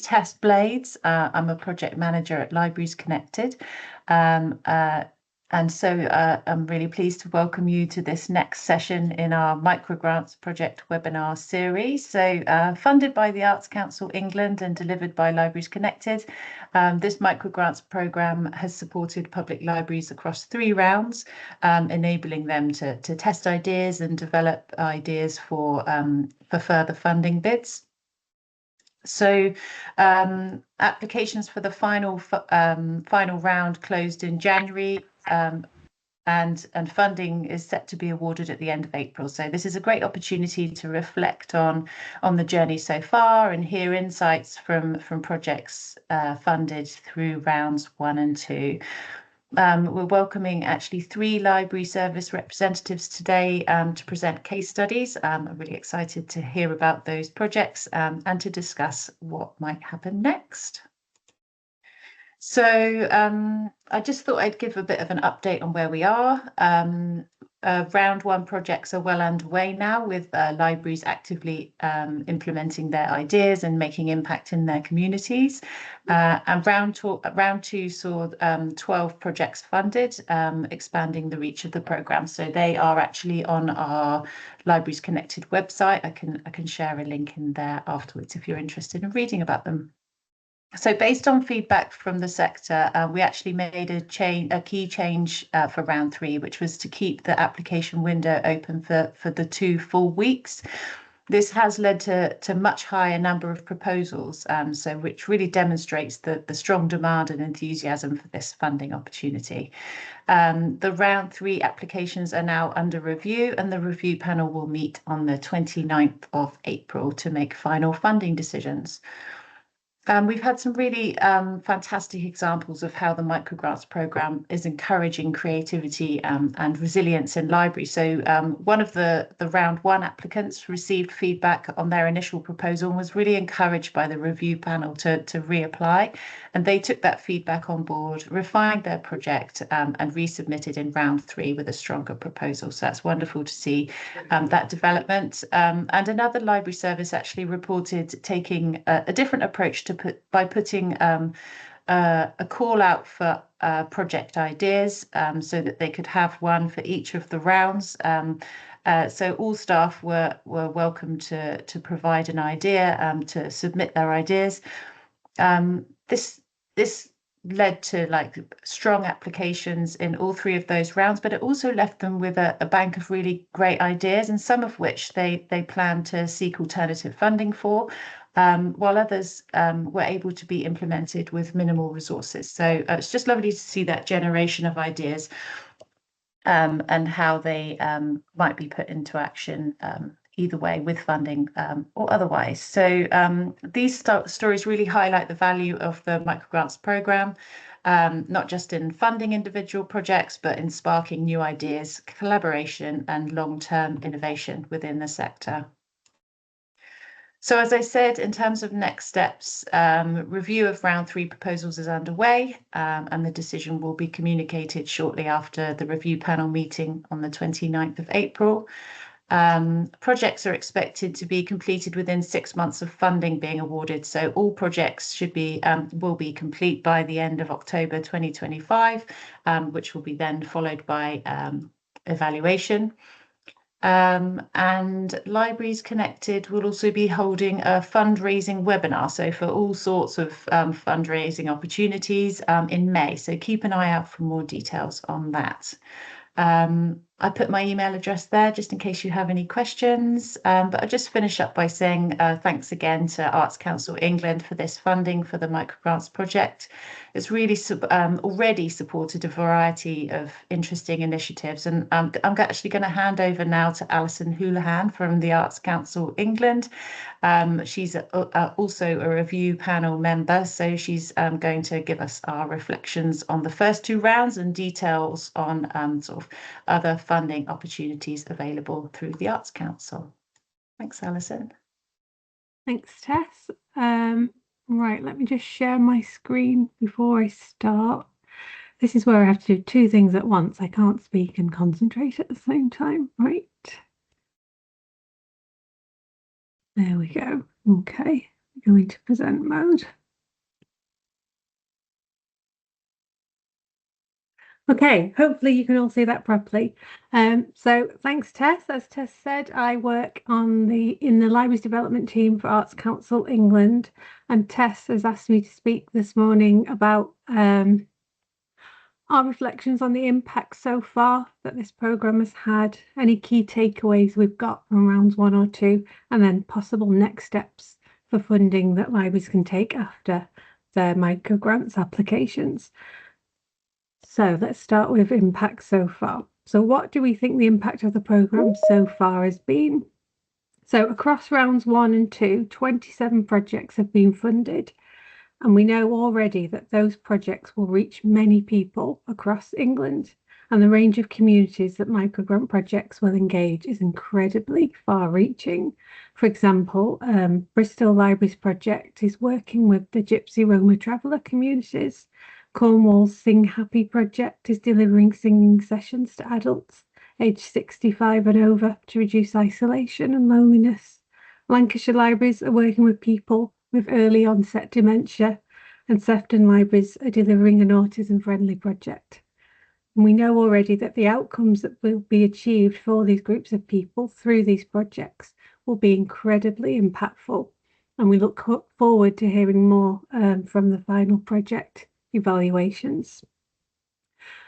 Tess Blades. I'm a project manager at Libraries Connected. And so I'm really pleased to welcome you to this next session in our Microgrants project webinar series. So funded by the Arts Council England and delivered by Libraries Connected, this Microgrants programme has supported public libraries across 3 rounds, enabling them to test ideas and develop ideas for further funding bids. So applications for the final round closed in January, and funding is set to be awarded at the end of April. So this is a great opportunity to reflect on the journey so far and hear insights from projects funded through rounds 1 and 2. We're welcoming actually 3 library service representatives today to present case studies. I'm really excited to hear about those projects and to discuss what might happen next. So I just thought I'd give a bit of an update on where we are. Round 1 projects are well underway now, with libraries actively implementing their ideas and making impact in their communities. And round 2 saw 12 projects funded, expanding the reach of the programme. So they are actually on our Libraries Connected website. I can share a link in there afterwards if you're interested in reading about them. So based on feedback from the sector, we actually made a key change for round 3, which was to keep the application window open for the 2 full weeks. This has led to much higher number of proposals, so which really demonstrates the strong demand and enthusiasm for this funding opportunity. The round 3 applications are now under review, and the review panel will meet on the 29th of April to make final funding decisions. We've had some really fantastic examples of how the Microgrants programme is encouraging creativity and resilience in libraries. So one of the round 1 applicants received feedback on their initial proposal and was really encouraged by the review panel to reapply. And they took that feedback on board, refined their project and resubmitted in round 3 with a stronger proposal. So that's wonderful to see that development. And another library service actually reported taking a different approach by putting a call out for project ideas, so that they could have one for each of the rounds. So all staff were welcome to provide an idea, to submit their ideas. This led to strong applications in all 3 of those rounds, but it also left them with a bank of really great ideas, and some of which they plan to seek alternative funding for, while others were able to be implemented with minimal resources. So it's just lovely to see that generation of ideas and how they might be put into action either way, with funding or otherwise. So these stories really highlight the value of the Microgrants programme, not just in funding individual projects, but in sparking new ideas, collaboration and long-term innovation within the sector. So as I said, in terms of next steps, review of round 3 proposals is underway, and the decision will be communicated shortly after the review panel meeting on the 29th of April. Projects are expected to be completed within 6 months of funding being awarded. So all projects will be complete by the end of October 2025, which will be then followed by evaluation. And Libraries Connected will also be holding a fundraising webinar, so for all sorts of fundraising opportunities in May. So keep an eye out for more details on that. I put my email address there just in case you have any questions, but I'll just finish up by saying thanks again to Arts Council England for this funding for the Microgrants project. It's really already supported a variety of interesting initiatives, and I'm actually going to hand over now to Alison Houlihan from the Arts Council England. She's also a review panel member, so she's going to give us our reflections on the first 2 rounds and details on sort of other funding opportunities available through the Arts Council. Thanks, Alison. Thanks, Tess. Right, let me just share my screen before I start. This is where I have to do 2 things at once. I can't speak and concentrate at the same time. Right. There we go. Okay, go into present mode. Okay, hopefully you can all see that properly. So thanks, Tess. As Tess said, I work in the Libraries Development team for Arts Council England, and Tess has asked me to speak this morning about our reflections on the impact so far that this programme has had, any key takeaways we've got from rounds 1 or 2, and then possible next steps for funding that libraries can take after their microgrants applications. So let's start with impact so far. So what do we think the impact of the programme so far has been? So across rounds 1 and 2, 27 projects have been funded. And we know already that those projects will reach many people across England. And the range of communities that microgrant projects will engage is incredibly far-reaching. For example, Bristol Libraries project is working with the Gypsy Roma traveller communities. Cornwall's Sing Happy project is delivering singing sessions to adults aged 65 and over to reduce isolation and loneliness. Lancashire Libraries are working with people with early onset dementia, and Sefton Libraries are delivering an autism-friendly project. And we know already that the outcomes that will be achieved for these groups of people through these projects will be incredibly impactful. And we look forward to hearing more from the final project evaluations.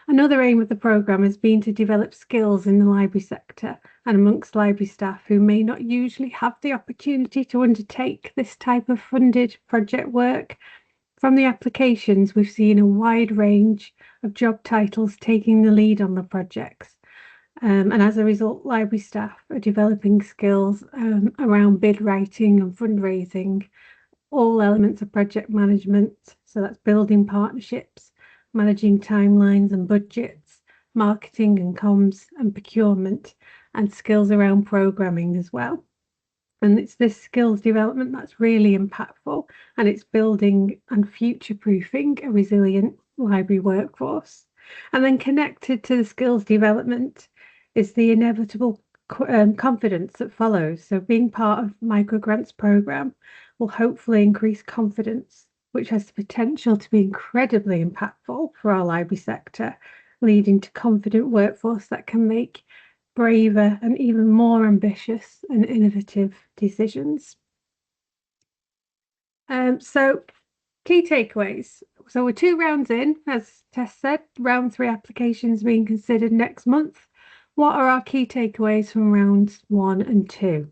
Another aim of the programme has been to develop skills in the library sector and amongst library staff who may not usually have the opportunity to undertake this type of funded project work. From the applications, we've seen a wide range of job titles taking the lead on the projects. And as a result, library staff are developing skills around bid writing and fundraising, all elements of project management. So that's building partnerships, managing timelines and budgets, marketing and comms and procurement, and skills around programming as well. And it's this skills development that's really impactful, and it's building and future-proofing a resilient library workforce. And then connected to the skills development is the inevitable confidence that follows. So being part of Microgrants programme will hopefully increase confidence, which has the potential to be incredibly impactful for our library sector, leading to confident workforce that can make braver and even more ambitious and innovative decisions. So key takeaways. So we're 2 rounds in, as Tess said, round 3 applications being considered next month. What are our key takeaways from rounds 1 and 2?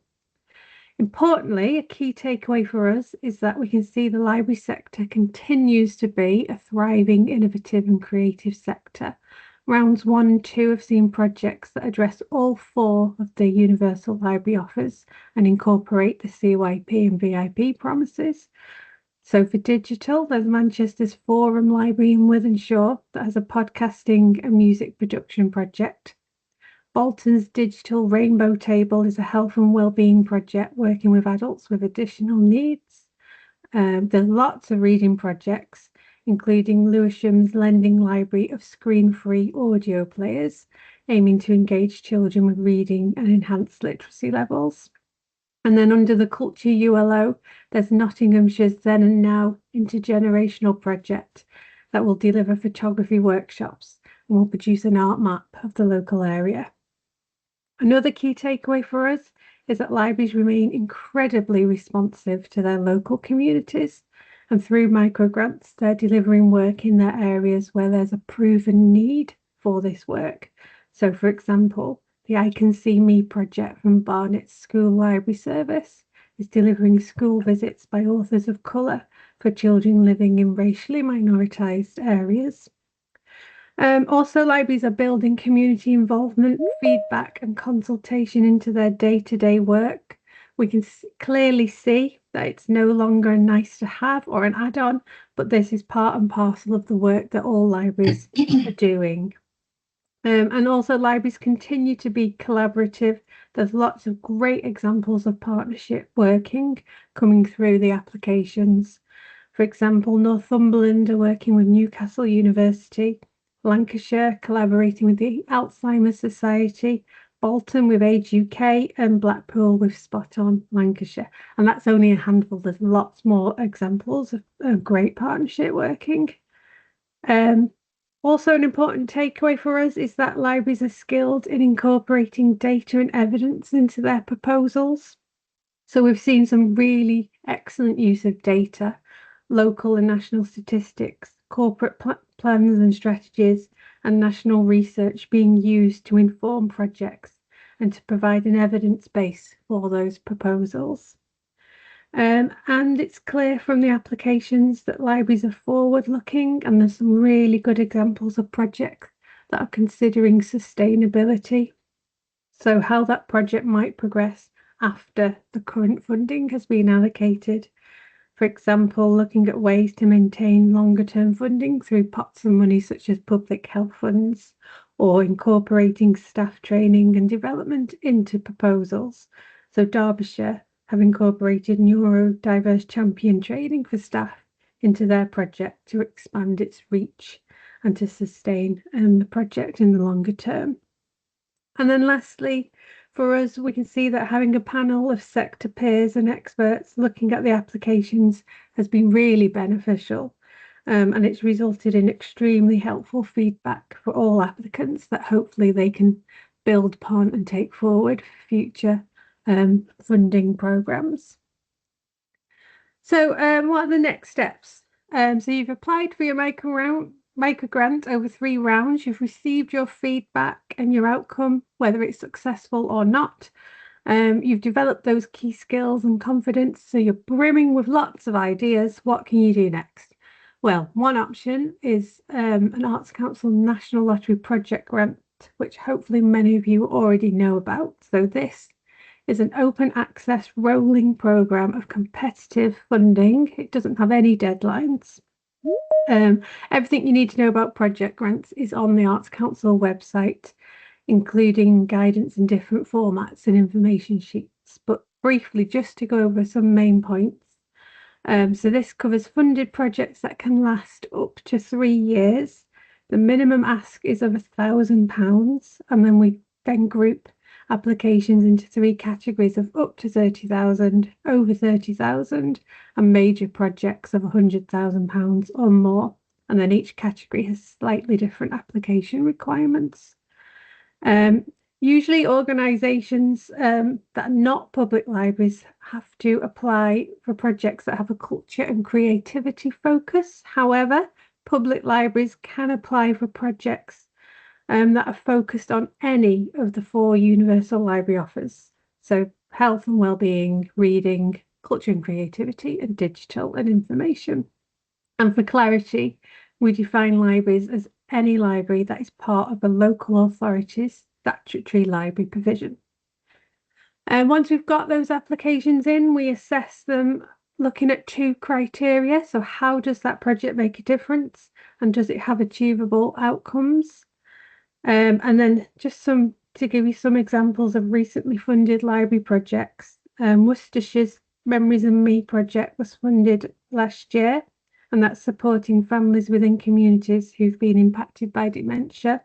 Importantly, a key takeaway for us is that we can see the library sector continues to be a thriving, innovative and creative sector. Rounds 1 and 2 have seen projects that address all 4 of the universal library offers and incorporate the CYP and VIP promises. So for digital, there's Manchester's Forum Library in Wythenshawe that has a podcasting and music production project. Bolton's Digital Rainbow Table is a health and wellbeing project working with adults with additional needs. There's lots of reading projects, including Lewisham's Lending Library of screen-free audio players, aiming to engage children with reading and enhance literacy levels. And then under the Culture ULO, there's Nottinghamshire's Then and Now intergenerational project that will deliver photography workshops and will produce an art map of the local area. Another key takeaway for us is that libraries remain incredibly responsive to their local communities, and through microgrants, they're delivering work in their areas where there's a proven need for this work. So, for example, the I Can See Me project from Barnet's School Library Service is delivering school visits by authors of colour for children living in racially minoritized areas. Also, libraries are building community involvement, feedback and consultation into their day-to-day work. We can clearly see that it's no longer a nice to have or an add-on, but this is part and parcel of the work that all libraries are doing. And also libraries continue to be collaborative. There's lots of great examples of partnership working coming through the applications. For example, Northumberland are working with Newcastle University, Lancashire collaborating with the Alzheimer's Society, Bolton with Age UK, and Blackpool with Spot On Lancashire. And that's only a handful. There's lots more examples of great partnership working. Also, an important takeaway for us is that libraries are skilled in incorporating data and evidence into their proposals. So we've seen some really excellent use of data, local and national statistics, corporate plans and strategies, and national research being used to inform projects and to provide an evidence base for those proposals. And it's clear from the applications that libraries are forward-looking, and there's some really good examples of projects that are considering sustainability. So how that project might progress after the current funding has been allocated. For example, looking at ways to maintain longer term funding through pots of money such as public health funds, or incorporating staff training and development into proposals. So Derbyshire have incorporated neurodiverse champion training for staff into their project to expand its reach and to sustain the project in the longer term. And then lastly, for us, we can see that having a panel of sector peers and experts looking at the applications has been really beneficial. And it's resulted in extremely helpful feedback for all applicants that hopefully they can build upon and take forward for future funding programmes. So what are the next steps? So you've applied for your microgrant over 3 rounds. You've received your feedback and your outcome, whether it's successful or not. You've developed those key skills and confidence, so you're brimming with lots of ideas. What can you do next? Well, one option is an Arts Council National Lottery project grant, which hopefully many of you already know about. So this is an open access rolling programme of competitive funding. It doesn't have any deadlines. Everything you need to know about project grants is on the Arts Council website, including guidance in different formats and information sheets. But briefly, just to go over some main points. So this covers funded projects that can last up to 3 years. The minimum ask is of £1,000, and then we group applications into 3 categories of up to 30,000, over 30,000, and major projects of £100,000 or more. And then each category has slightly different application requirements. Usually organisations that are not public libraries have to apply for projects that have a culture and creativity focus. However, public libraries can apply for projects that are focused on any of the 4 universal library offers. So health and wellbeing, reading, culture and creativity, and digital and information. And for clarity, we define libraries as any library that is part of a local authority's statutory library provision. And once we've got those applications in, we assess them looking at 2 criteria. So how does that project make a difference, and does it have achievable outcomes? And then just to give you some examples of recently funded library projects. Worcestershire's Memories and Me project was funded last year, and that's supporting families within communities who've been impacted by dementia.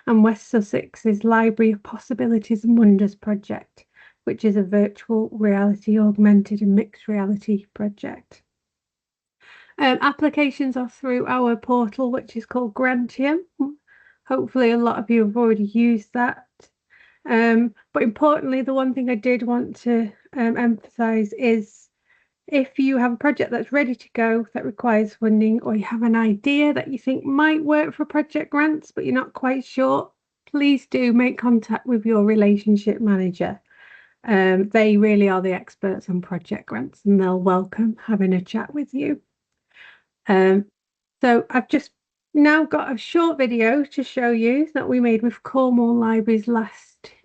And West Sussex's Library of Possibilities and Wonders project, which is a virtual reality, augmented and mixed reality project. Applications are through our portal, which is called Grantium. Hopefully a lot of you have already used that. But importantly, the one thing I did want to emphasize is if you have a project that's ready to go that requires funding, or you have an idea that you think might work for project grants, but you're not quite sure, please do make contact with your relationship manager. They really are the experts on project grants, and they'll welcome having a chat with you. So I've just now got a short video to show you that we made with Cornwall Libraries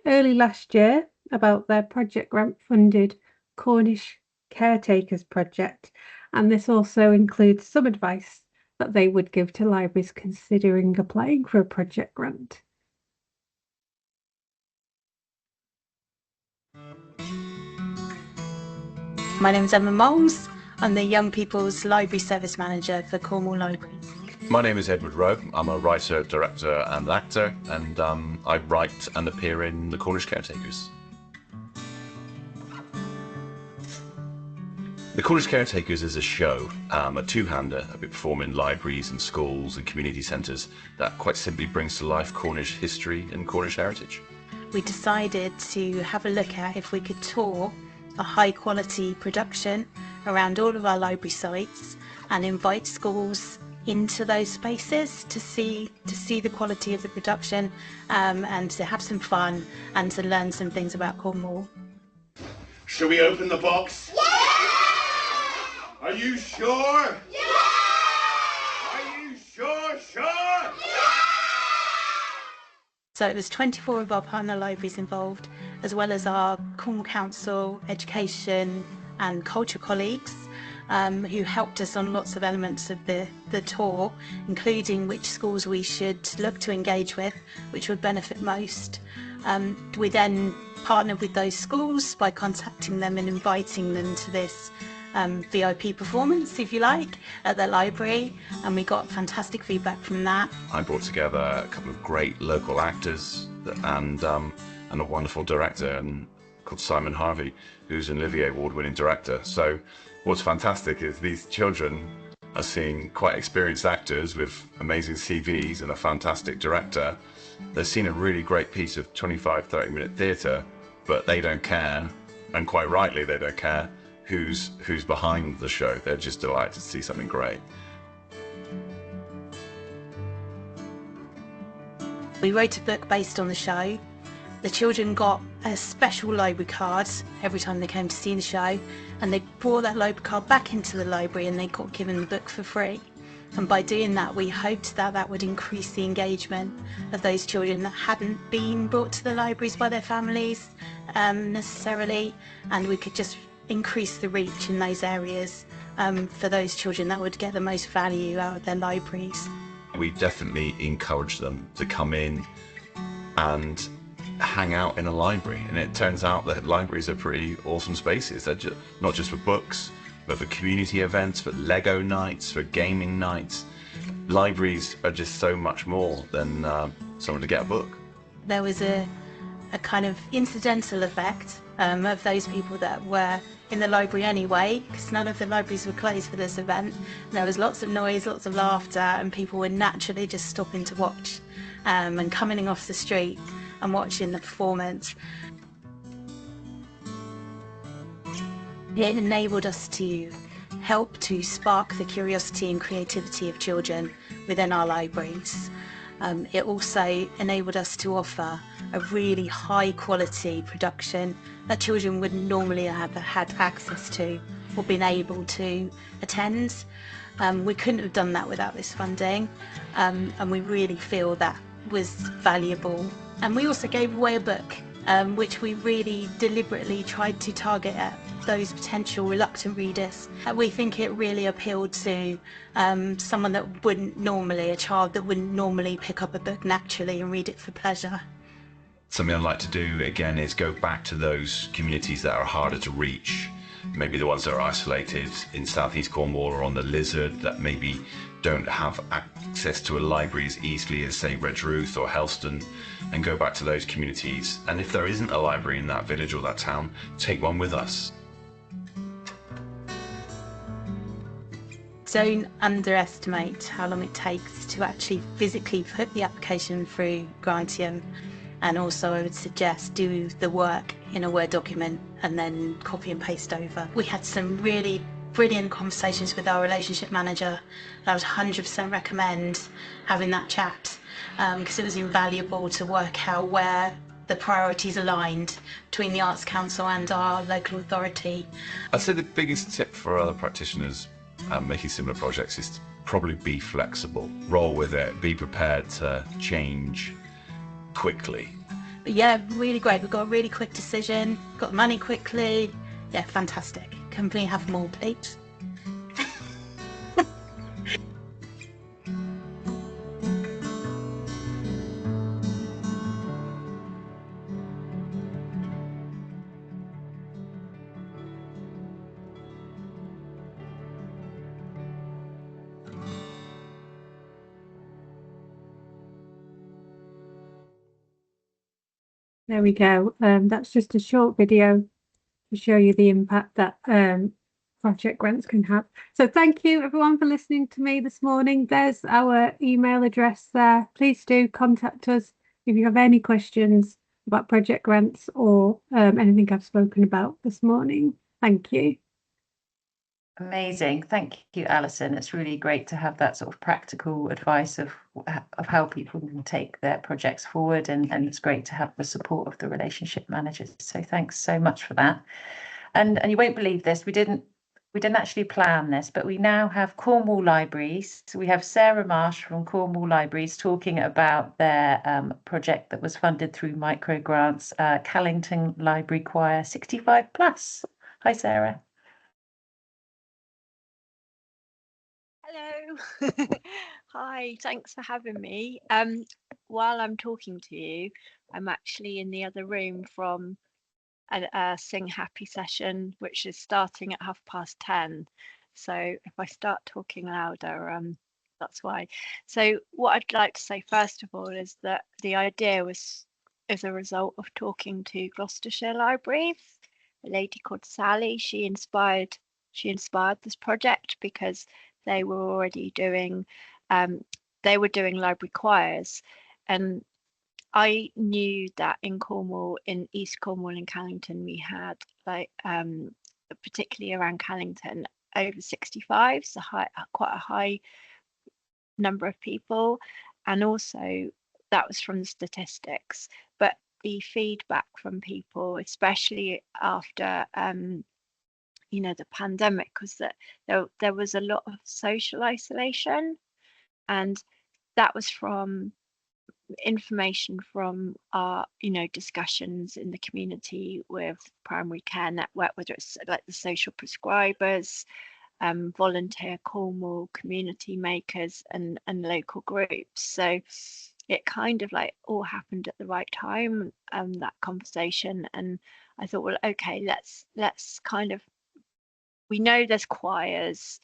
early last year about their project grant funded Cornish Caretakers project, and this also includes some advice that they would give to libraries considering applying for a project grant. My name is Emma Moles. I'm the Young People's Library Service Manager for Cornwall Libraries. My name is Edward Rowe. I'm a writer, director and actor, and I write and appear in The Cornish Caretakers. The Cornish Caretakers is a show, a two-hander that we perform in libraries and schools and community centres that quite simply brings to life Cornish history and Cornish heritage. We decided to have a look at if we could tour a high quality production around all of our library sites and invite schools into those spaces to see the quality of the production, and to have some fun and to learn some things about Cornwall. Shall we open the box? Yeah! Are you sure? Yeah! Are you sure? So it was 24 of our partner libraries involved, as well as our Cornwall Council, education and culture colleagues, who helped us on lots of elements of the tour, including which schools we should look to engage with, which would benefit most. We then partnered with those schools by contacting them and inviting them to this VIP performance, if you like, at the library, and we got fantastic feedback from that. I brought together a couple of great local actors and a wonderful director called Simon Harvey, who's an Olivier Award-winning director. So what's fantastic is these children are seeing quite experienced actors with amazing CVs and a fantastic director. They've seen a really great piece of 25-30-minute theatre, but they don't care, and quite rightly they don't care, who's behind the show. They're just delighted to see something great. We wrote a book based on the show. The children got a special library card every time they came to see the show, and they brought that library card back into the library and they got given the book for free. And by doing that, we hoped that that would increase the engagement of those children that hadn't been brought to the libraries by their families necessarily, and we could just increase the reach in those areas for those children that would get the most value out of their libraries. We definitely encourage them to come in and hang out in a library, and it turns out that libraries are pretty awesome spaces. They're not just for books, but for community events, for Lego nights, for gaming nights. Libraries are just so much more than someone to get a book. There was a kind of incidental effect of those people that were in the library anyway, because none of the libraries were closed for this event. There was lots of noise, lots of laughter, and people were naturally just stopping to watch and coming in off the street and watching the performance. It enabled us to help to spark the curiosity and creativity of children within our libraries. It also enabled us to offer a really high quality production that children wouldn't normally have had access to or been able to attend. We couldn't have done that without this funding, and we really feel that was valuable. And we also gave away a book, which we really deliberately tried to target at those potential reluctant readers. We think it really appealed to someone that wouldn't normally, a child that wouldn't normally pick up a book naturally and read it for pleasure. Something I'd like to do again is go back to those communities that are harder to reach, maybe the ones that are isolated in southeast Cornwall or on the Lizard, that maybe don't have access to a library as easily as, say, Redruth or Helston, and go back to those communities. And if there isn't a library in that village or that town, take one with us. Don't underestimate how long it takes to actually physically put the application through Grantium. And also I would suggest do the work in a Word document and then copy and paste over. We had some really brilliant conversations with our relationship manager. I would 100% recommend having that chat, because it was invaluable to work out where the priorities aligned between the Arts Council and our local authority. I'd say the biggest tip for other practitioners making similar projects is to probably be flexible, roll with it, be prepared to change quickly. But yeah, really great. We got a really quick decision, got the money quickly. Yeah, fantastic. Can we have more, please? There we go. That's just a short video to show you the impact that project grants can have. So thank you everyone for listening to me this morning. There's our email address there. Please do contact us if you have any questions about project grants or anything I've spoken about this morning. Thank you. Amazing. Thank you, Alison. It's really great to have that sort of practical advice of how people can take their projects forward, and it's great to have the support of the relationship managers. So thanks so much for that. And you won't believe this, we didn't actually plan this, but we now have Cornwall Libraries. So we have Sarah Marsh from Cornwall Libraries talking about their project that was funded through Microgrants, Callington Library Choir 65 plus. Hi, Sarah. Hello. Hi, thanks for having me. While I'm talking to you, I'm actually in the other room from a Sing Happy session, which is starting at 10:30. So if I start talking louder, that's why. So what I'd like to say first of all is that the idea was as a result of talking to Gloucestershire Libraries, a lady called Sally. She inspired this project because they were already doing library choirs, and I knew that in Cornwall, in East Cornwall and Callington, we had particularly around Callington, over 65, so quite a high number of people, and also that was from the statistics. But the feedback from people, especially after the pandemic, was that there was a lot of social isolation, and that was from information from our discussions in the community with primary care network, whether it's like the social prescribers, volunteer Cornwall community makers, and local groups. So it kind of like all happened at the right time, that conversation. And I thought, well, okay, let's kind of, we know there's choirs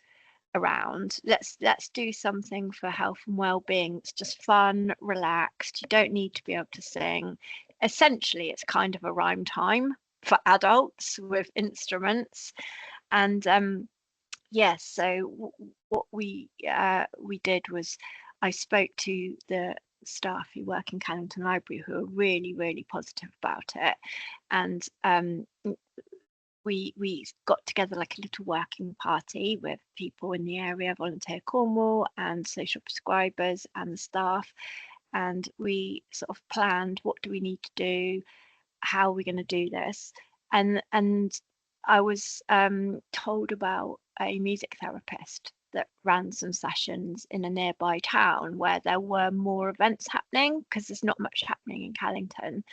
around, let's do something for health and well-being. It's just fun, relaxed, you don't need to be able to sing. Essentially it's kind of a rhyme time for adults with instruments. And yes, so what we did was I spoke to the staff who work in Callington Library, who are really, really positive about it. And we got together like a little working party with people in the area, Volunteer Cornwall and social prescribers and the staff. And we sort of planned, what do we need to do? How are we going to do this? And I was told about a music therapist that ran some sessions in a nearby town where there were more events happening, because there's not much happening in Callington.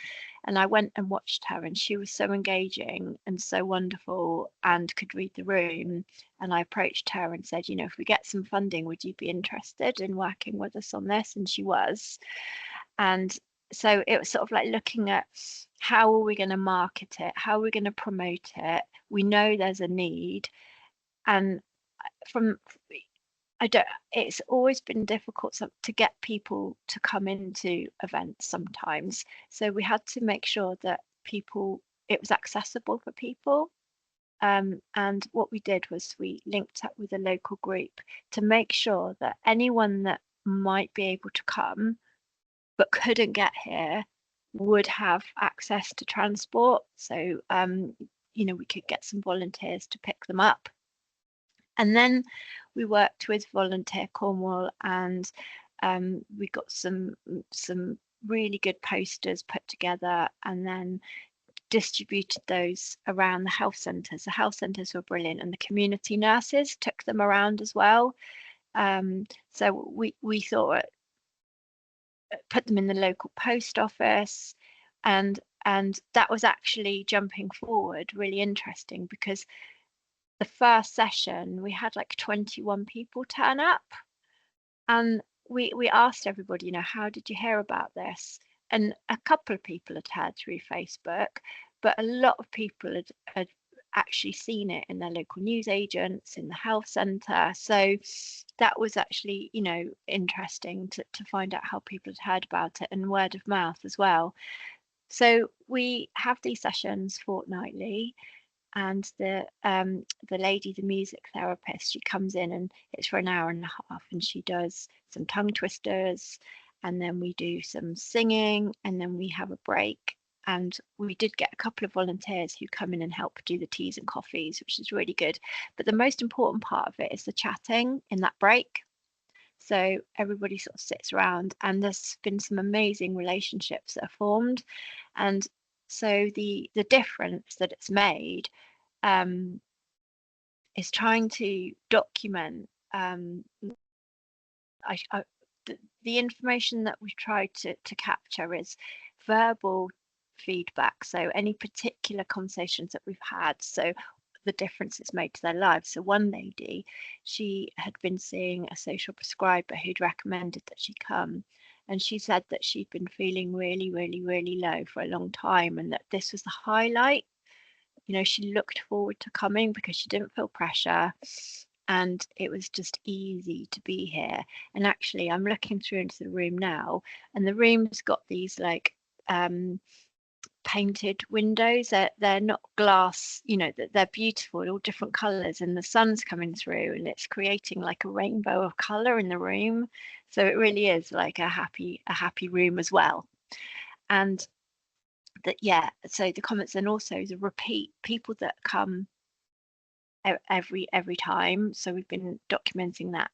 And I went and watched her, and she was so engaging and so wonderful and could read the room. And I approached her and said, if we get some funding, would you be interested in working with us on this? And she was. And so it was sort of like looking at, how are we going to market it? How are we going to promote it? We know there's a need. And it's always been difficult to get people to come into events sometimes. So we had to make sure that it was accessible for people. And what we did was we linked up with a local group to make sure that anyone that might be able to come but couldn't get here would have access to transport. So, we could get some volunteers to pick them up. And then we worked with Volunteer Cornwall, and we got some really good posters put together, and then distributed those around the health centres. The health centres were brilliant, and the community nurses took them around as well. So we thought, put them in the local post office, and that was actually, jumping forward, really interesting, because the first session we had like 21 people turn up, and we asked everybody, how did you hear about this? And a couple of people had heard through Facebook, but a lot of people had actually seen it in their local newsagents, in the health centre. So that was actually, interesting to find out how people had heard about it, and word of mouth as well. So we have these sessions fortnightly, and the lady, the music therapist, she comes in and it's for an hour and a half, and she does some tongue twisters, and then we do some singing, and then we have a break. And we did get a couple of volunteers who come in and help do the teas and coffees, which is really good. But the most important part of it is the chatting in that break. So everybody sort of sits around, and there's been some amazing relationships that are formed. And so the difference that it's made is trying to document the information that we've tried to capture is verbal feedback. So any particular conversations that we've had, so the difference it's made to their lives. So one lady, she had been seeing a social prescriber who'd recommended that she come, and she said that she'd been feeling really, really, really low for a long time, and that this was the highlight. You know, she looked forward to coming because she didn't feel pressure, and it was just easy to be here. And actually, I'm looking through into the room now, and the room's got these like painted windows. They're not glass, you know, that they're beautiful, all different colors, and the sun's coming through, and it's creating like a rainbow of color in the room. So it really is like a happy room as well. And that, yeah, so the comments, and also the repeat people that come every time. So we've been documenting that,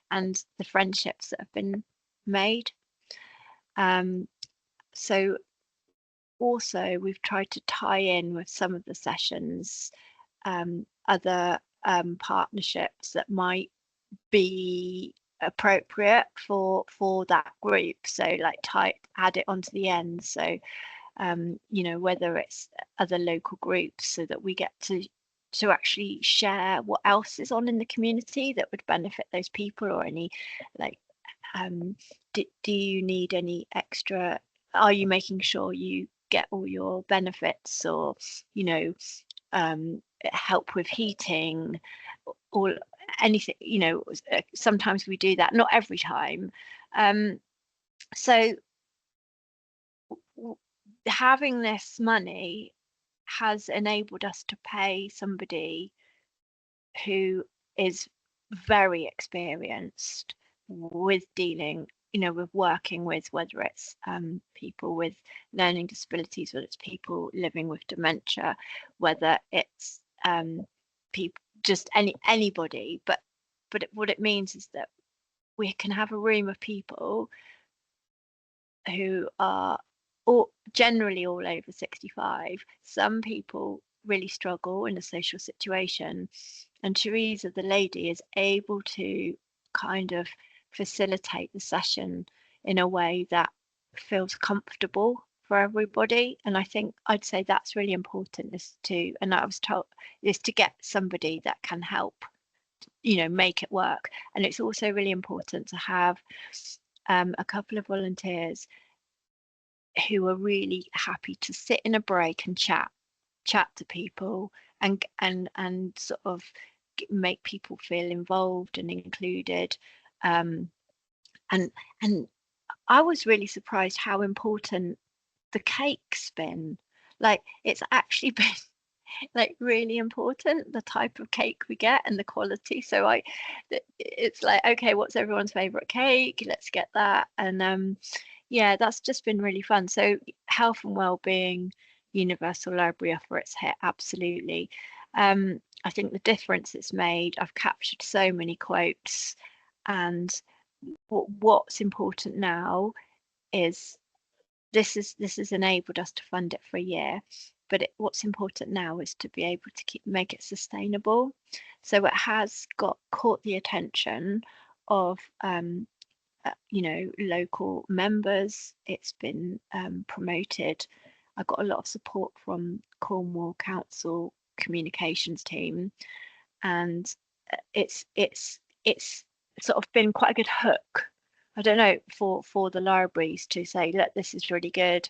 and the friendships that have been made. So also we've tried to tie in with some of the sessions other partnerships that might be appropriate for that group. So like add it onto the end. So you know, whether it's other local groups, so that we get to actually share what else is on in the community that would benefit those people, or any like do you need any extra, are you making sure you get all your benefits, or you know, help with heating, or anything, you know. Sometimes we do that, not every time. So having this money has enabled us to pay somebody who is very experienced with dealing, you know, with working with, whether it's people with learning disabilities, whether it's people living with dementia, whether it's people, just anybody. But what it means is that we can have a room of people who are generally all over 65. Some people really struggle in a social situation, and Teresa, the lady, is able to kind of facilitate the session in a way that feels comfortable for everybody. And I think I'd say that's really important, is to, and I was told, is to get somebody that can help, you know, make it work. And it's also really important to have a couple of volunteers who are really happy to sit in a break and chat to people, and sort of make people feel involved and included. And I was really surprised how important the cake's been. Like, it's actually been like really important, the type of cake we get and the quality. So it's like, okay, what's everyone's favorite cake? Let's get that. And yeah, that's just been really fun. So health and well-being, universal library offer its hit, absolutely. I think the difference it's made, I've captured so many quotes, and what's important now is this has enabled us to fund it for a year, but what's important now is to be able to make it sustainable. So it has caught the attention of you know, local members. It's been promoted. I got a lot of support from Cornwall Council communications team, and it's sort of been quite a good hook, I don't know, for the libraries to say, look, this is really good.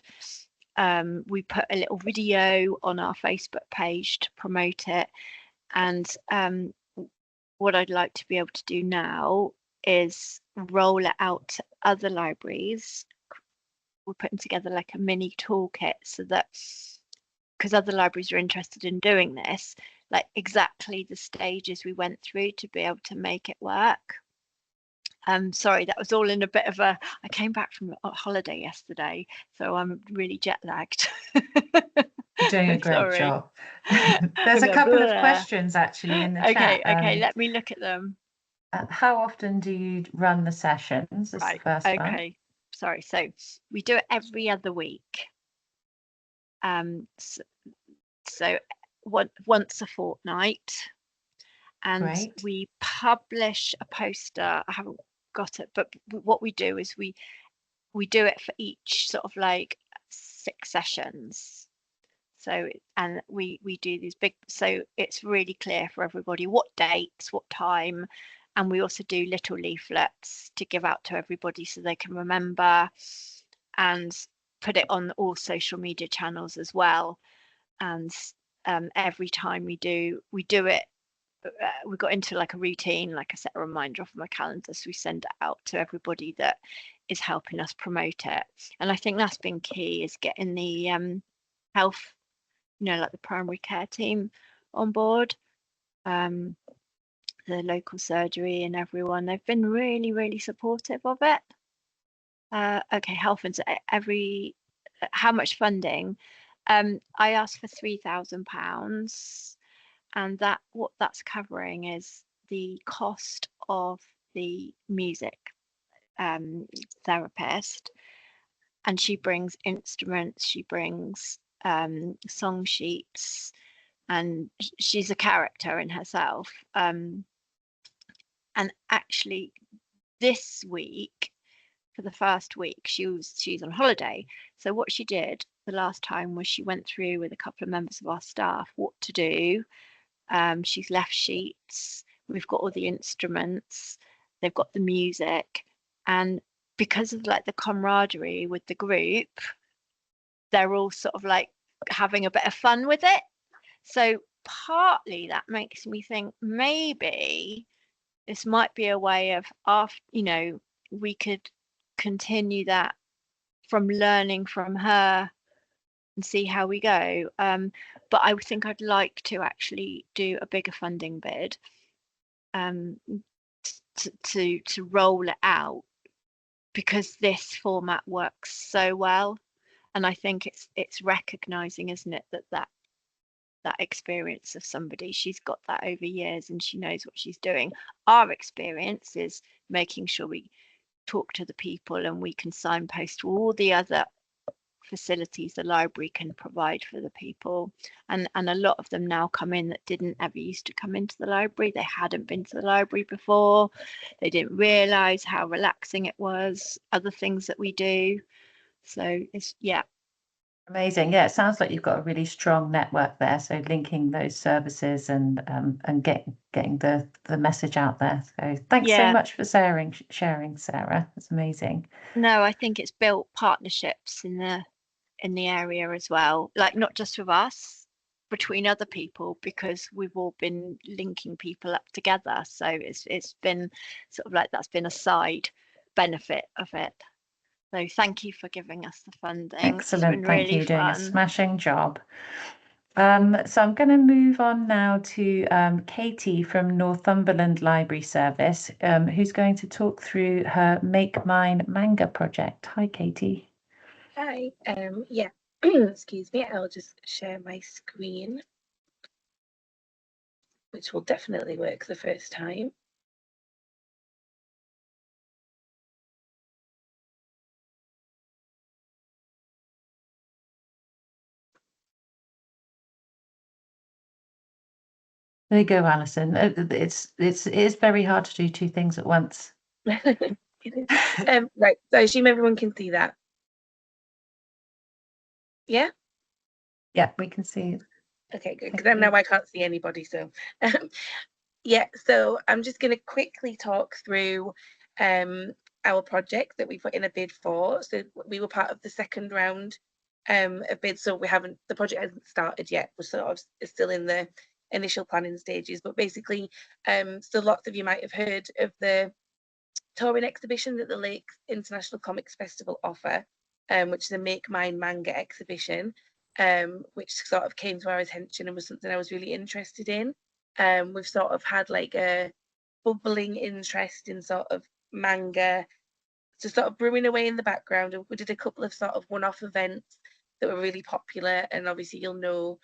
We put a little video on our Facebook page to promote it, and what I'd like to be able to do now is roll it out to other libraries, we're putting together like a mini toolkit so that, because other libraries are interested in doing this, like exactly the stages we went through to be able to make it work. Sorry, that was all in a bit of a, I came back from a holiday yesterday, so I'm really jet lagged. You're doing a great Sorry. job. There's a couple of questions actually in the chat. Okay, let me look at them. How often do you run the sessions? That's Right, the first one. okay, sorry. So we do it every other week. So once a fortnight. And Great. we publish a poster. I haven't got it, but what we do is we do it for each sort of like 6 sessions. So, and we do these big, so it's really clear for everybody what dates, what time, and we also do little leaflets to give out to everybody so they can remember, and put it on all social media channels as well. And every time we do it, we got into like a routine, like I set a reminder off my calendar, so we send it out to everybody that is helping us promote it. And I think that's been key, is getting the health, like the primary care team on board, the local surgery and everyone. They've been really, really supportive of it. Okay, health and how much funding? I asked for £3,000. And what that's covering is the cost of the music therapist, and she brings instruments, she brings song sheets, and she's a character in herself. And actually, this week, for the first week, she's on holiday. So what she did the last time was she went through with a couple of members of our staff what to do. She's left sheets. We've got all the instruments. They've got the music, and because of like the camaraderie with the group, they're all sort of like having a bit of fun with it. So partly that makes me think maybe this might be a way of, after, we could continue that from learning from her and see how we go. But I think I'd like to actually do a bigger funding bid to roll it out, because this format works so well. And I think it's recognizing, isn't it, that experience of somebody, she's got that over years and she knows what she's doing. Our experience is making sure we talk to the people and we can signpost to all the other facilities the library can provide for the people, and a lot of them now come in that didn't ever used to come into the library. They hadn't been to the library before, they didn't realize how relaxing it was, other things that we do. So it's Amazing. Yeah, it sounds like you've got a really strong network there. So linking those services and getting the message out there. So thanks so much for sharing, Sarah. That's amazing. No, I think it's built partnerships in the area as well, like not just with us, between other people, because we've all been linking people up together. So it's been sort of like, that's been a side benefit of it. So thank you for giving us the funding. Excellent. Thank you. Doing a smashing job. So I'm going to move on now to Katie from Northumberland Library Service, who's going to talk through her Make Mine manga project. Hi, Katie. Hi. Yeah. Excuse me. I'll just share my screen, which will definitely work the first time. There you go, Alison. It is very hard to do 2 things at once. It is. Right. So I assume everyone can see that. Yeah. Yeah, we can see it. Okay, good. Because now I can't see anybody. So, yeah. So I'm just going to quickly talk through our project that we put in a bid for. So we were part of the second round of bids. So the project hasn't started yet. We're sort of still in the initial planning stages. But basically, so lots of you might have heard of the touring exhibition that the Lakes International Comics Festival offer. which is a Make Mine manga exhibition, which sort of came to our attention and was something I was really interested in. We've sort of had like a bubbling interest in sort of manga, just sort of brewing away in the background. And we did a couple of sort of one-off events that were really popular. And obviously, you'll know,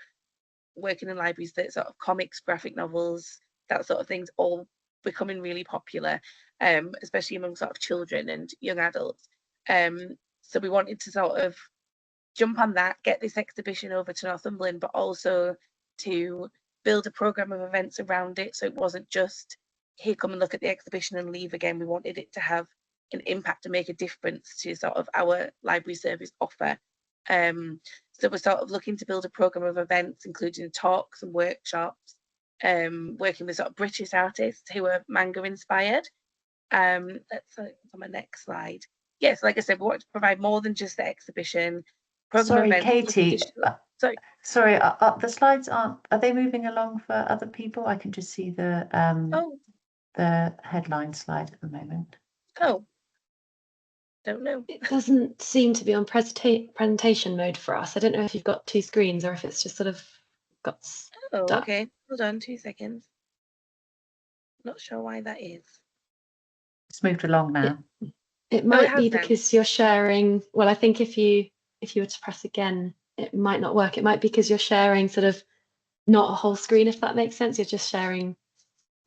working in libraries, that sort of comics, graphic novels, that sort of things, all becoming really popular, especially among sort of children and young adults. So we wanted to sort of jump on that, get this exhibition over to Northumberland, but also to build a programme of events around it. So it wasn't just, here, come and look at the exhibition and leave again. We wanted it to have an impact and make a difference to sort of our library service offer. So we're sort of looking to build a programme of events, including talks and workshops, working with sort of British artists who are manga inspired. That's on my next slide. Yes, like I said, we want to provide more than just the exhibition. Sorry, Events, Katie. sorry, The slides are they moving along for other people? I can just see the headline slide at the moment. Oh, don't know. It doesn't seem to be on presentation mode for us. I don't know if you've got two screens or if it's just sort of got stuck. Oh, okay. Hold on 2 seconds. Not sure why that is. It's moved along now. It might be because you're sharing. Well, I think if you were to press again, it might not work. It might be because you're sharing sort of not a whole screen, if that makes sense. You're just sharing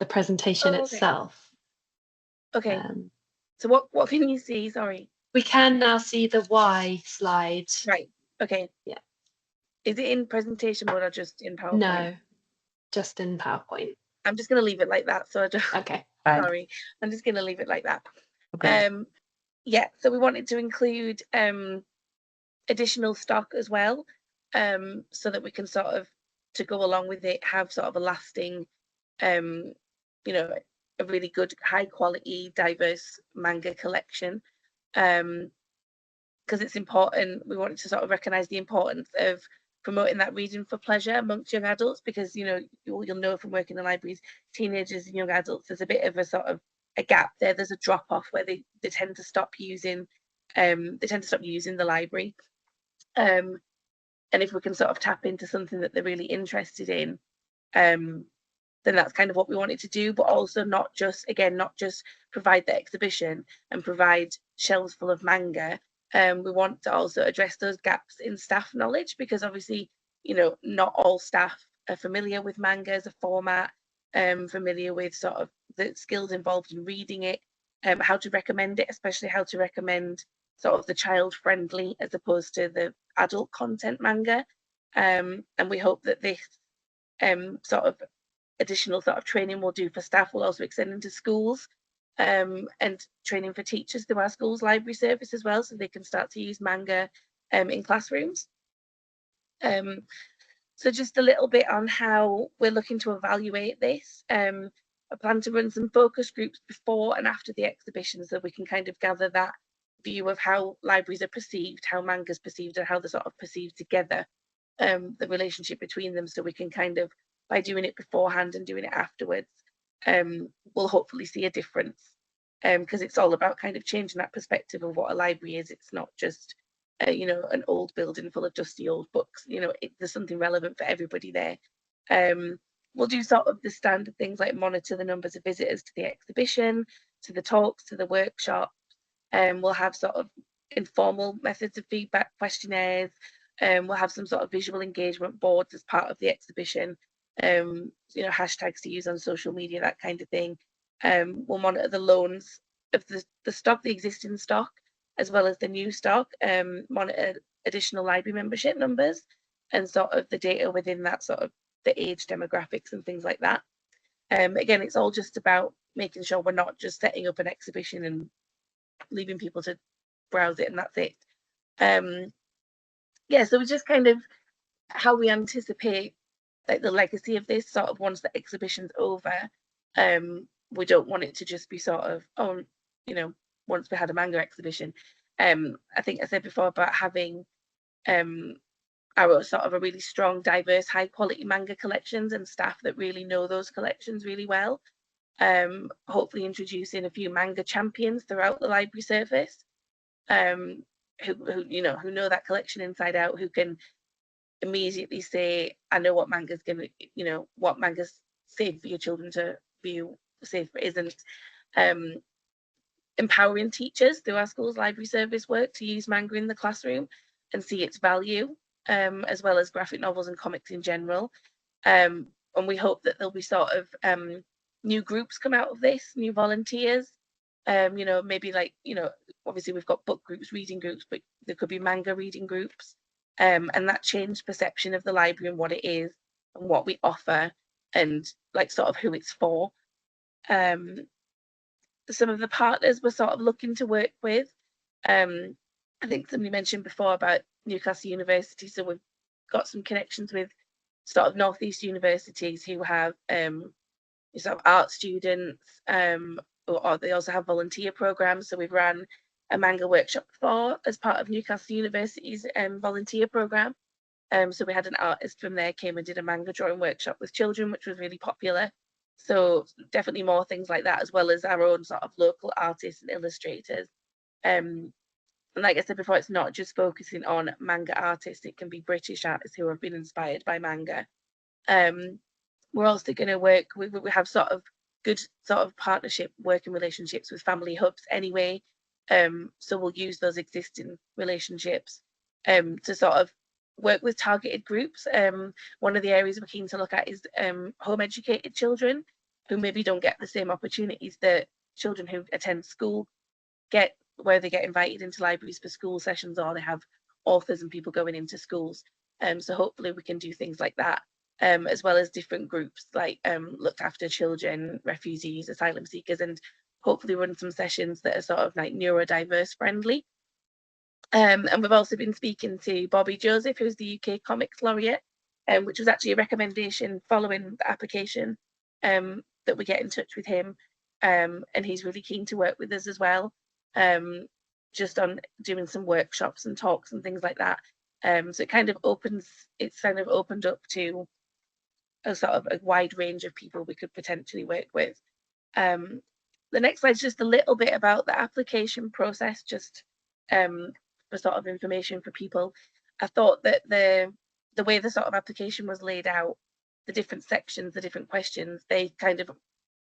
the presentation itself. Okay. So what can you see? Sorry. We can now see the Y slide. Right. Okay. Yeah. Is it in presentation mode or just in PowerPoint? No, just in PowerPoint. I'm just going to leave it like that. So I don't. Okay. Sorry. I'm just going to leave it like that. Okay. Yeah. So we wanted to include additional stock as well, so that we can sort of, to go along with it, have sort of a lasting, you know, a really good, high quality, diverse manga collection. Because it's important. We wanted to sort of recognise the importance of promoting that reading for pleasure amongst young adults, because, you know, you'll know from working in libraries, teenagers and young adults, there's a bit of a sort of a gap there. There's a drop off where they tend to stop using the library. And if we can sort of tap into something that they're really interested in, then that's kind of what we wanted to do. But also not just provide the exhibition and provide shelves full of manga. We want to also address those gaps in staff knowledge, because obviously, you know, not all staff are familiar with manga as a format, familiar with sort of the skills involved in reading it, how to recommend it, especially how to recommend sort of the child friendly as opposed to the adult content manga. And we hope that this sort of additional sort of training we'll do for staff will also extend into schools, and training for teachers through our school's library service as well, so they can start to use manga in classrooms. So just a little bit on how we're looking to evaluate this. I plan to run some focus groups before and after the exhibition, so we can kind of gather that view of how libraries are perceived, how manga's perceived, and how they're sort of perceived together, the relationship between them, so we can kind of, by doing it beforehand and doing it afterwards, we'll hopefully see a difference, because it's all about kind of changing that perspective of what a library is. It's not just you know, an old building full of dusty old books. You know, there's something relevant for everybody there. We'll do sort of the standard things like monitor the numbers of visitors to the exhibition, to the talks, to the workshop. We'll have sort of informal methods of feedback, questionnaires. We'll have some sort of visual engagement boards as part of the exhibition. You know, hashtags to use on social media, that kind of thing. We'll monitor the loans of the stock, the existing stock, as well as the new stock, monitor additional library membership numbers and sort of the data within that, sort of the age demographics and things like that. Again, it's all just about making sure we're not just setting up an exhibition and leaving people to browse it and that's it. Yeah, so we just kind of how we anticipate like the legacy of this, sort of once the exhibition's over. We don't want it to just be sort of, oh, you know, once we had a manga exhibition. I think I said before about having our sort of a really strong, diverse, high quality manga collections and staff that really know those collections really well. Hopefully introducing a few manga champions throughout the library service. who know that collection inside out, who can immediately say, I know what manga's gonna, what manga's safe for your children to view, safe isn't. Empowering teachers through our school's library service work to use manga in the classroom and see its value, as well as graphic novels and comics in general. And we hope that there'll be sort of new groups come out of this, new volunteers. Maybe like, obviously we've got book groups, reading groups, but there could be manga reading groups. And that changed perception of the library and what it is and what we offer and like sort of who it's for. Some of the partners we're sort of looking to work with. I think somebody mentioned before about Newcastle University, so we've got some connections with sort of Northeast universities who have sort of art students, or they also have volunteer programs. So we've ran a manga workshop before as part of Newcastle University's volunteer program. So we had an artist from there came and did a manga drawing workshop with children, which was really popular. So definitely more things like that, as well as our own sort of local artists and illustrators. And like I said before, it's not just focusing on manga artists, it can be British artists who have been inspired by manga. We're also going to work, we have sort of good sort of partnership working relationships with family hubs anyway. So we'll use those existing relationships to sort of work with targeted groups. One of the areas we're keen to look at is home educated children who maybe don't get the same opportunities that children who attend school get, where they get invited into libraries for school sessions, or they have authors and people going into schools. So hopefully we can do things like that, as well as different groups like looked after children, refugees, asylum seekers, and hopefully run some sessions that are sort of like neurodiverse friendly. And we've also been speaking to Bobby Joseph, who's the UK Comics Laureate, which was actually a recommendation following the application, that we get in touch with him. And he's really keen to work with us as well, just on doing some workshops and talks and things like that. So it's kind of opened up to a sort of a wide range of people we could potentially work with. The next slide is just a little bit about the application process, just for sort of information for people. I thought that the way the sort of application was laid out, the different sections, the different questions, they kind of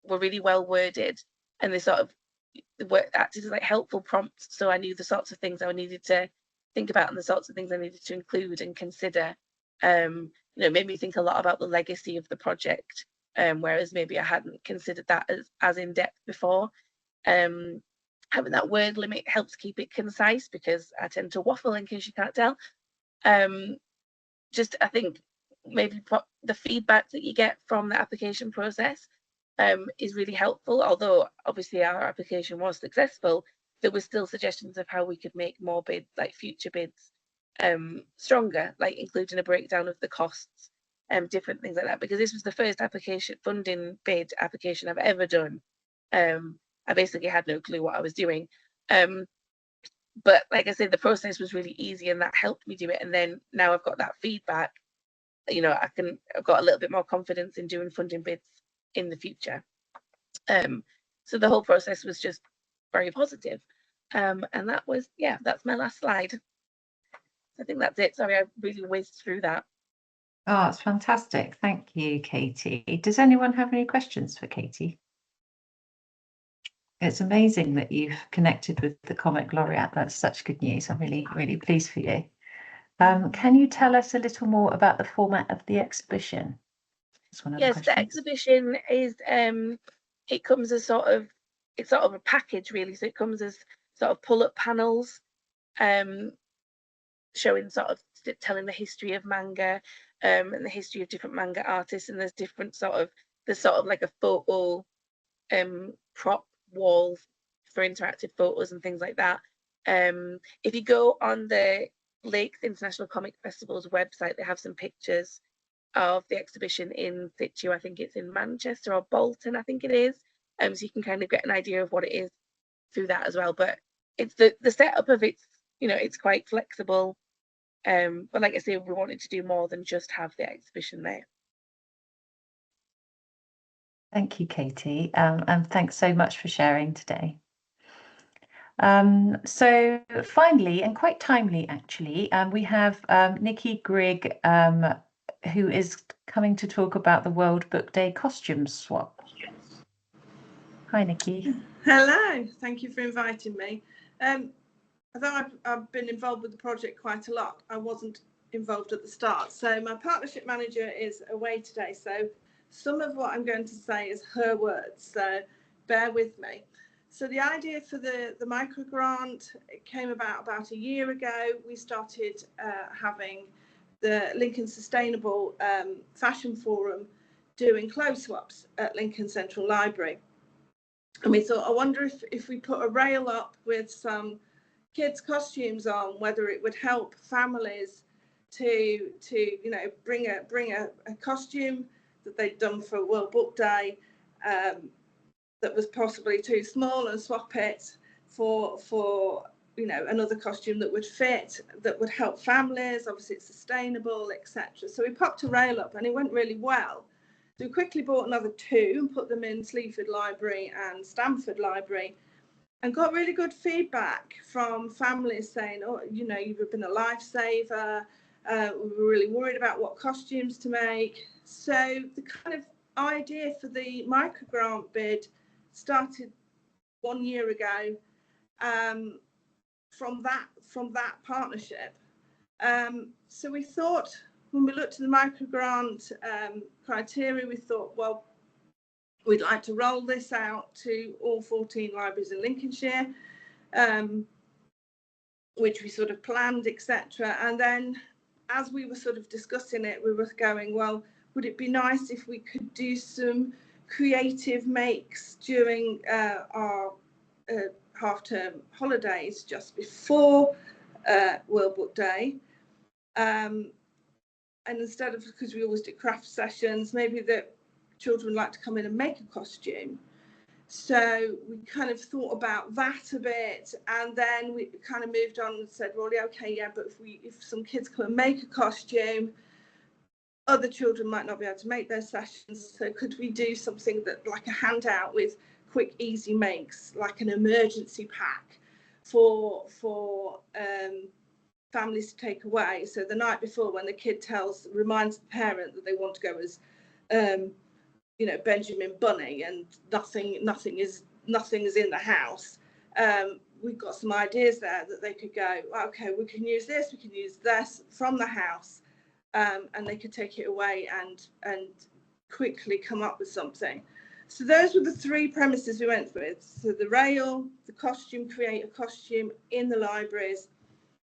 were really well worded, and they sort of acted as like helpful prompts. So I knew the sorts of things I needed to think about and the sorts of things I needed to include and consider. It made me think a lot about the legacy of the project, whereas maybe I hadn't considered that as in depth before. Having that word limit helps keep it concise, because I tend to waffle, in case you can't tell. I think maybe the feedback that you get from the application process is really helpful. Although obviously our application was successful, there were still suggestions of how we could make more bids, like future bids, stronger, like including a breakdown of the costs, different things like that, because this was the first funding bid application I've ever done. I basically had no clue what I was doing. But like I said, the process was really easy, and that helped me do it. And then now I've got that feedback, I've got a little bit more confidence in doing funding bids in the future. So the whole process was just very positive. And that's my last slide. I think that's it. Sorry, I really whizzed through that. Oh, it's fantastic. Thank you, Katie. Does anyone have any questions for Katie? It's amazing that you've connected with the Comic Laureate. That's such good news. I'm really, really pleased for you. Can you tell us a little more about the format of the exhibition? Yes, the exhibition is it comes as it's sort of a package, really. So it comes as sort of pull-up panels, showing telling the history of manga, and the history of different manga artists. And there's like a photo prop wall for interactive photos and things like that. If you go on the Lakes International Comic Festival's website, they have some pictures of the exhibition in situ. I think it's in Manchester or Bolton, I think it is. So you can kind of get an idea of what it is through that as well. But it's the setup of it's quite flexible. But like I say, we wanted to do more than just have the exhibition there. Thank you, Katie, and thanks so much for sharing today. So finally, and quite timely actually, we have Nikki Grigg, who is coming to talk about the World Book Day costume swap. Hi, Nikki. Hello, thank you for inviting me. Although I've been involved with the project quite a lot, I wasn't involved at the start. So my partnership manager is away today. So some of what I'm going to say is her words. So bear with me. So the idea for the microgrant, it came about a year ago. We started having the Lincoln Sustainable Fashion Forum doing clothes swaps at Lincoln Central Library. And we thought, I wonder if we put a rail up with some kids' costumes on, whether it would help families to bring a costume that they'd done for World Book Day that was possibly too small, and swap it for another costume that would fit, that would help families. Obviously, it's sustainable, etc. So we popped a rail up, and it went really well. So we quickly bought another 2 and put them in Sleaford Library and Stamford Library, and got really good feedback from families saying, oh, you've been a lifesaver. We were really worried about what costumes to make. So the kind of idea for the microgrant bid started 1 year ago from that partnership. So we thought, when we looked at the microgrant criteria, we thought, well, we'd like to roll this out to all 14 libraries in Lincolnshire, which we sort of planned, etc. And then as we were sort of discussing it, we were going, well, would it be nice if we could do some creative makes during our half-term holidays just before World Book Day? And instead of, because we always do craft sessions, maybe that children like to come in and make a costume. So we kind of thought about that a bit, and then we kind of moved on and said, well, yeah, okay, yeah, but if some kids come and make a costume, other children might not be able to make their sessions. So could we do something that, like a handout with quick, easy makes, like an emergency pack for families to take away? So the night before, when the kid reminds the parent that they want to go as Benjamin Bunny, and nothing is in the house, we've got some ideas there that they could go, okay, we can use this from the house, and they could take it away and quickly come up with something. So those were the 3 premises we went with. So the rail, the costume, create a costume in the libraries,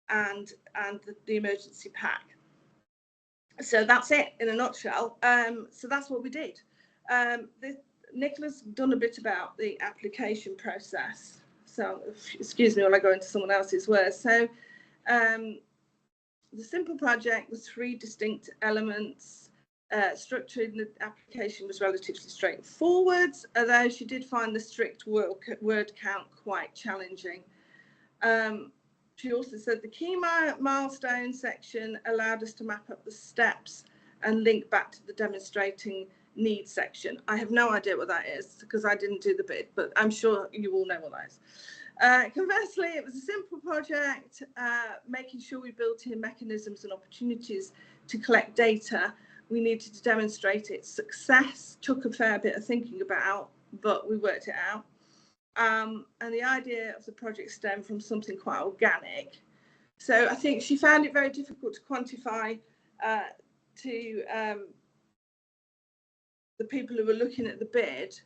and the emergency pack. So that's it in a nutshell. So that's what we did. Nicola's done a bit about the application process. So excuse me while I go into someone else's words. So the simple project was 3 distinct elements. Structure in the application was relatively straightforward, although she did find the strict word count quite challenging. She also said the key milestone section allowed us to map up the steps and link back to the demonstrating needs section. I have no idea what that is because I didn't do the bid, but I'm sure you all know what that is. Conversely, it was a simple project, making sure we built in mechanisms and opportunities to collect data. We needed to demonstrate its success. Took a fair bit of thinking about, but we worked it out. And the idea of the project stemmed from something quite organic. So I think she found it very difficult to quantify to the people who were looking at the bid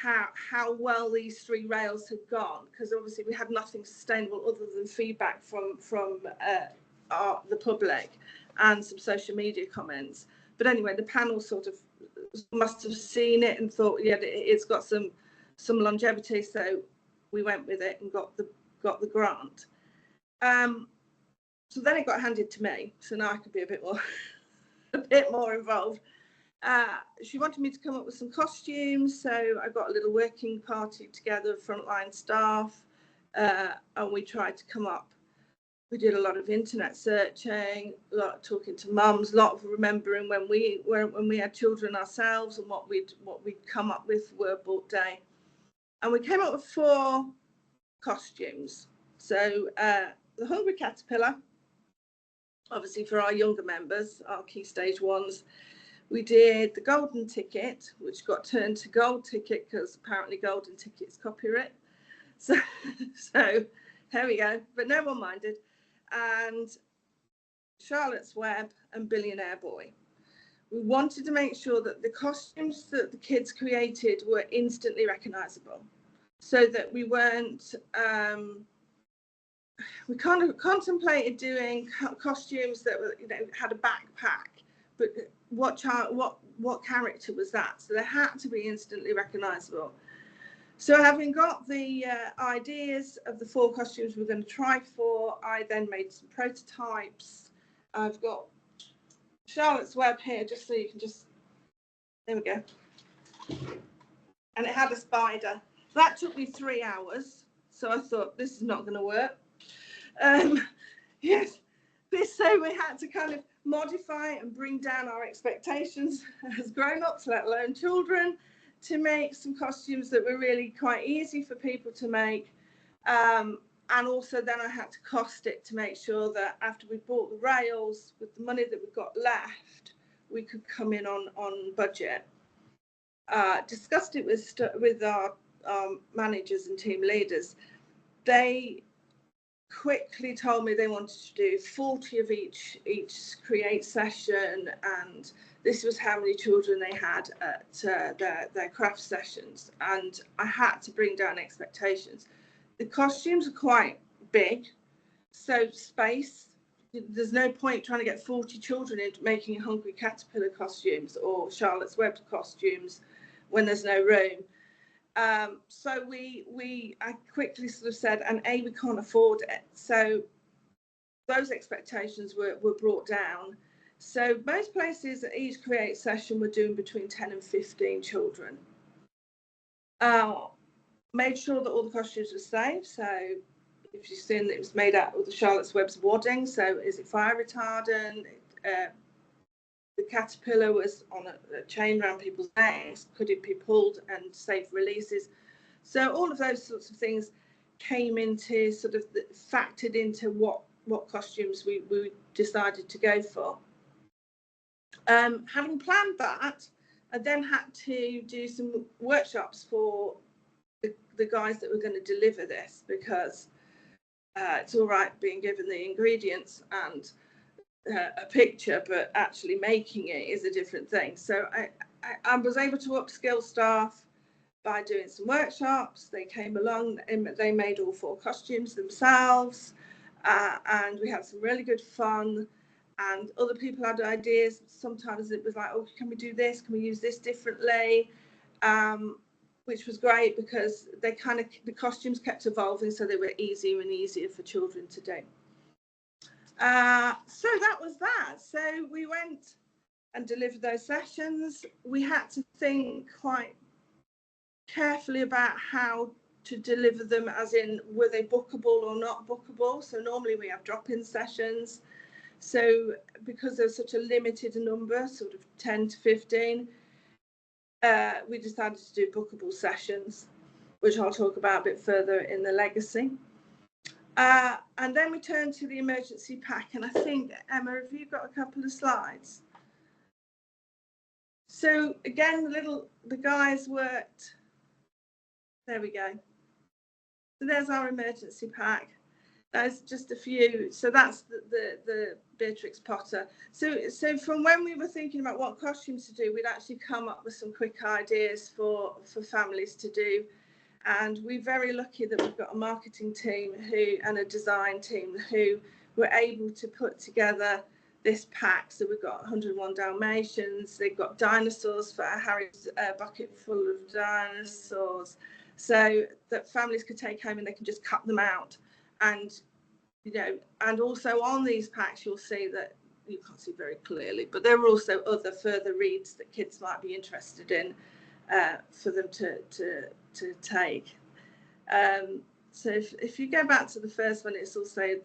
how well these 3 rails had gone, because obviously we had nothing sustainable other than feedback from the public and some social media comments. But anyway, the panel sort of must have seen it and thought, yeah, it's got some longevity, so we went with it and got the grant. So then it got handed to me, so now I could be a bit more involved. She wanted me to come up with some costumes, so I got a little working party together, frontline staff, and we tried to come up. We did a lot of internet searching, a lot of talking to mums, a lot of remembering when we had children ourselves and what we'd come up with for World Book Day. And we came up with 4 costumes. So the Hungry Caterpillar, obviously for our younger members, our key stage ones. We did the golden ticket, which got turned to gold ticket because apparently golden ticket's copyright. So there we go, but no one minded. And Charlotte's Web and Billionaire Boy. We wanted to make sure that the costumes that the kids created were instantly recognisable, so that we weren't. We kind of contemplated doing costumes that were, had a backpack, but what character was that? So they had to be instantly recognisable. So having got the ideas of the 4 costumes we're going to try for, I then made some prototypes. I've got Charlotte's Web here, just so you can just, there we go. And it had a spider. That took me 3 hours. So I thought, this is not going to work. Yes, so we had to kind of modify and bring down our expectations as grown-ups, let alone children, to make some costumes that were really quite easy for people to make. And also then I had to cost it to make sure that after we bought the rails, with the money that we got left, we could come in on budget. Discussed it with our managers and team leaders. They quickly told me they wanted to do 40 of each create session, and this was how many children they had at their craft sessions, and I had to bring down expectations. The costumes are quite big, so space, there's no point trying to get 40 children into making Hungry Caterpillar costumes or Charlotte's Web costumes when there's no room. So I quickly sort of said, and we can't afford it. So those expectations were brought down. So most places at each create session were doing between 10 and 15 children. Made sure that all the costumes were safe. So if you've seen, it was made out of the Charlotte's Web's wadding. So is it fire retardant? The caterpillar was on a chain around people's necks. Could it be pulled and safe releases? So all of those sorts of things came into sort of factored into what costumes we decided to go for. Having planned that, I then had to do some workshops for the guys that were going to deliver this, because it's all right being given the ingredients and a picture, but actually making it is a different thing. So I was able to upskill staff by doing some workshops. They came along and they made all 4 costumes themselves, and we had some really good fun, and other people had ideas. Sometimes it was like, oh, can we do this? Can we use this differently? Which was great, because the costumes kept evolving, so they were easier and easier for children to do. So that was that. So we went and delivered those sessions. We had to think quite carefully about how to deliver them, as in, were they bookable or not bookable? So normally we have drop-in sessions. So because there's such a limited number, sort of 10 to 15, we decided to do bookable sessions, which I'll talk about a bit further in the legacy. And then we turned to the emergency pack, and I think, Emma, have you got a couple of slides? So again, the guys worked. There we go. So there's our emergency pack. There's just a few. So that's the Beatrix Potter. So from when we were thinking about what costumes to do, we'd actually come up with some quick ideas for families to do. And we're very lucky that we've got a marketing team and a design team who were able to put together this pack. So we've got 101 Dalmatians. They've got dinosaurs for Harry's bucket full of dinosaurs, so that families could take home and they can just cut them out. And and also on these packs, you'll see that you can't see very clearly, but there are also other further reads that kids might be interested in for them to take. So if you go back to the first one, it's also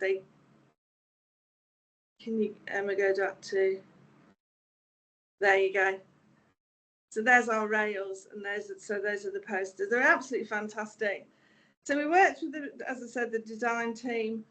can you, Emma, go up to, there you go. So there's our rails, and those are the posters. They're absolutely fantastic. So we worked with, as I said, the design team,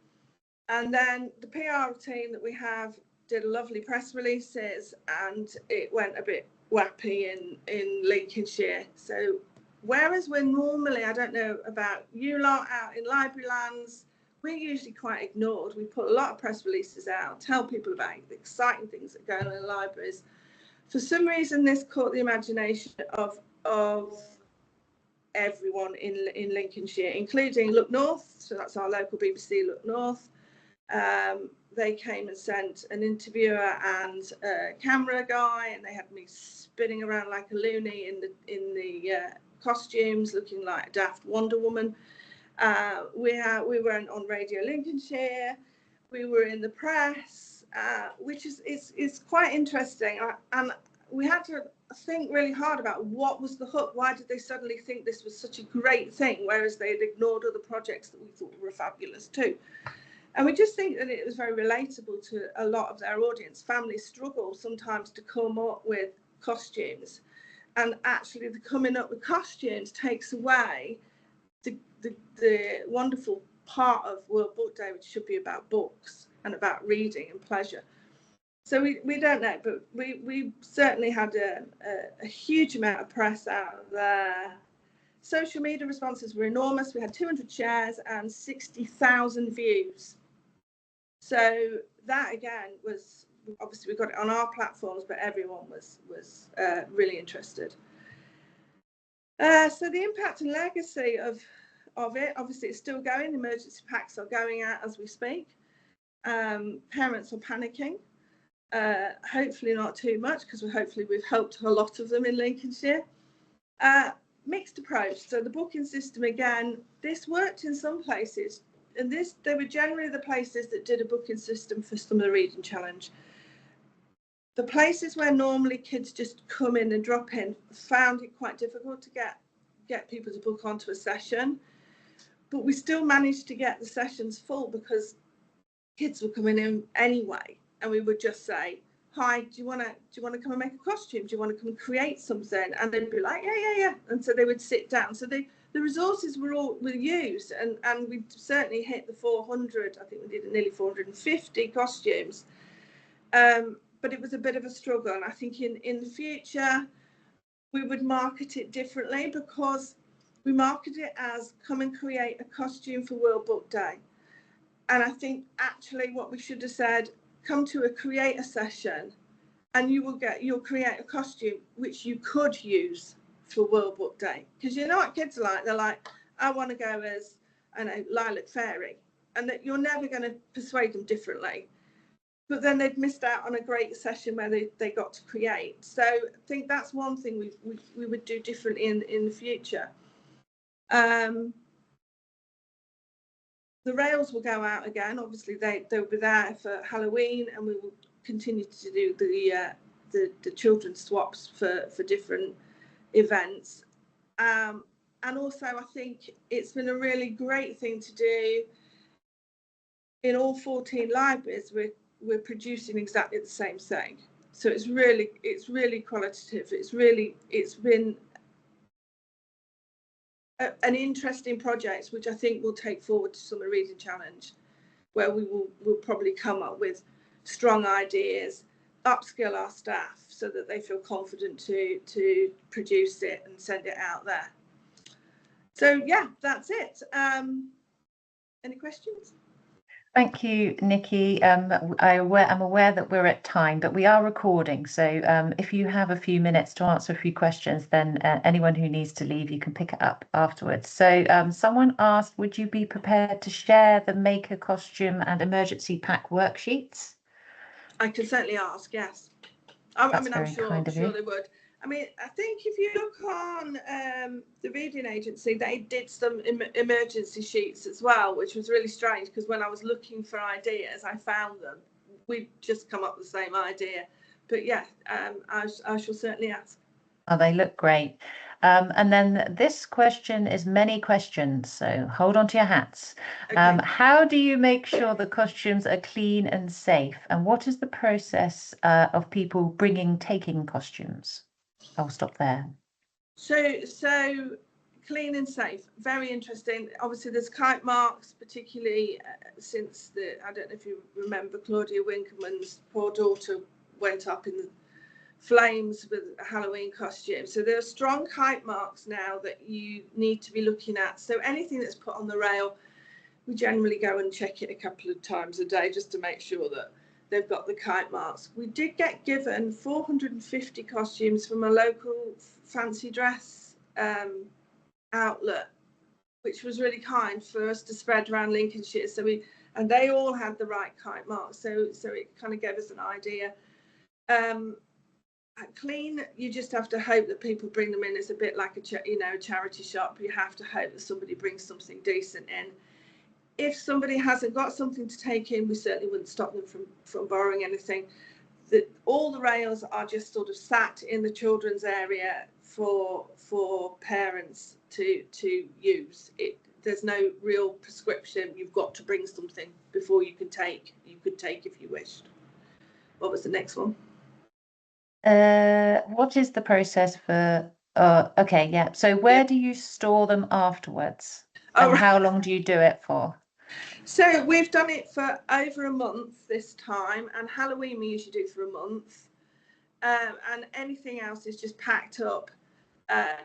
and then the PR team that we have did lovely press releases, and it went a bit wappy in Lincolnshire. So whereas we're normally, I don't know about you lot out in library lands, we're usually quite ignored. We put a lot of press releases out, tell people about the exciting things that go on in libraries. For some reason, this caught the imagination of everyone in Lincolnshire, including Look North. So that's our local BBC Look North. They came and sent an interviewer and a camera guy, and they had me spinning around like a loony in the costumes, looking like a daft Wonder Woman. We went on Radio Lincolnshire. We were in the press, which is quite interesting. And we had to think really hard about what was the hook. Why did they suddenly think this was such a great thing, whereas they had ignored other projects that we thought were fabulous too. And we just think that it was very relatable to a lot of their audience. Families struggle sometimes to come up with costumes, and actually the coming up with costumes takes away the wonderful part of World Book Day, which should be about books and about reading and pleasure. So we don't know, but we certainly had a huge amount of press out there. Social media responses were enormous. We had 200 shares and 60,000 views. So that again was, obviously we got it on our platforms, but everyone was really interested. So the impact and legacy of it, obviously it's still going. Emergency packs are going out as we speak. Parents are panicking. Hopefully not too much, because hopefully we've helped a lot of them in Lincolnshire. Mixed approach. So the booking system, again, this worked in some places, and they were generally the places that did a booking system for some of the reading challenge. The places where normally kids just come in and drop in found it quite difficult to get people to book onto a session, but we still managed to get the sessions full because kids were coming in anyway, and we would just say, hi, do you want to come and make a costume? Do you want to come and create something? And they'd be like, yeah. And so they would sit down. So the resources were used, and we certainly hit the 400. I think we did nearly 450 costumes. But it was a bit of a struggle. And I think in the future, we would market it differently, because we market it as come and create a costume for World Book Day. And I think actually what we should have said, come to a creator session and you'll create a costume which you could use for World Book Day. Because you know what kids are like? They're like, I want to go as Lilac Fairy. And that you're never going to persuade them differently. But then they'd missed out on a great session where they got to create. So I think that's one thing we would do differently in the future. The rails will go out again. Obviously, they'll be there for Halloween, and we will continue to do the children's swaps for different events. And also, I think it's been a really great thing to do. In all 14 libraries, we're producing exactly the same thing. So it's really qualitative. It's been an interesting project, which I think will take forward to Summer Reading Challenge, where we'll probably come up with strong ideas, upskill our staff so that they feel confident to produce it and send it out there. So yeah, that's it. Any questions? Thank you, Nikki. I'm aware that we're at time, but we are recording. So if you have a few minutes to answer a few questions, then anyone who needs to leave, you can pick it up afterwards. So someone asked, would you be prepared to share the maker costume and emergency pack worksheets? I can certainly ask, yes. I'm sure they would. I mean, I think if you look on the reading agency, they did some emergency sheets as well, which was really strange, because when I was looking for ideas, I found them. We've just come up with the same idea. But yeah, I shall certainly ask. Oh, they look great. And then this question is many questions, so hold on to your hats. Okay. How do you make sure the costumes are clean and safe? And what is the process of people taking costumes? I'll stop there. So clean and safe, very interesting. Obviously there's kite marks, particularly since I don't know if you remember, Claudia Winkelmann's poor daughter went up in the flames with a Halloween costume. So there are strong kite marks now that you need to be looking at. So anything that's put on the rail, we generally go and check it a couple of times a day just to make sure that they've got the kite marks. We did get given 450 costumes from a local fancy dress outlet, which was really kind for us to spread around Lincolnshire. And they all had the right kite marks, so it kind of gave us an idea. Clean, you just have to hope that people bring them in. It's a bit like a charity shop. You have to hope that somebody brings something decent in. If somebody hasn't got something to take in, we certainly wouldn't stop them from borrowing anything. All the rails are just sort of sat in the children's area for parents to use. There's no real prescription. You've got to bring something before you can take. You could take if you wished. What was the next one? What is the process for? Okay, yeah. So where do you store them afterwards? And how long do you do it for? So we've done it for over a month this time, and Halloween we usually do for a month, and anything else is just packed up.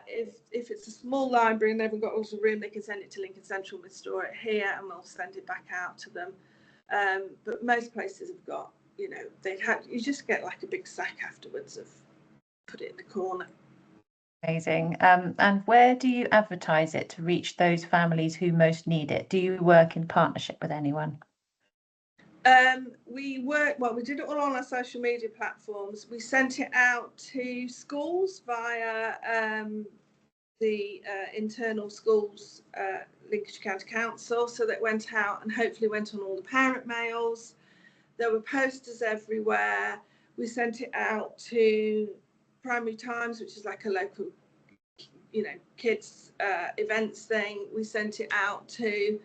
If it's a small library and they haven't got lots of room, they can send it to Lincoln Central. We store it here and we'll send it back out to them. But most places have got, you just get like a big sack afterwards of put it in the corner. Amazing. And where do you advertise it to reach those families who most need it? Do you work in partnership with anyone? We did it all on our social media platforms. We sent it out to schools via the internal schools, Lincolnshire County Council, so that went out and hopefully went on all the parent mails. There were posters everywhere. We sent it out to Primary Times, which is like a local, kids events thing. We sent it out to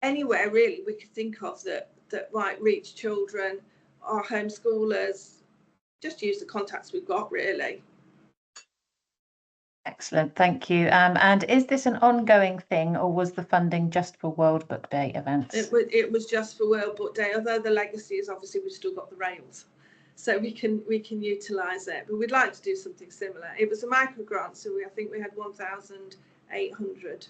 anywhere really we could think of that might reach children, our homeschoolers. Just use the contacts we've got, really. Excellent, thank you. And is this an ongoing thing, or was the funding just for World Book Day events? It was just for World Book Day, although the legacy is obviously we've still got the rails, so we can utilise it. But we'd like to do something similar. It was a microgrant, so I think we had 1,800.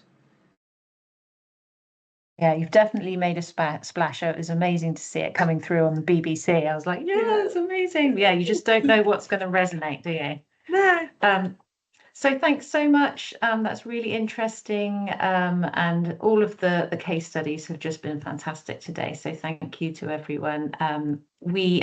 Yeah, you've definitely made a splash. It was amazing to see it coming through on the BBC. I was like, yeah, it's amazing. Yeah, you just don't know what's going to resonate, do you? No. So thanks so much. That's really interesting. And all of the case studies have just been fantastic today. So thank you to everyone. We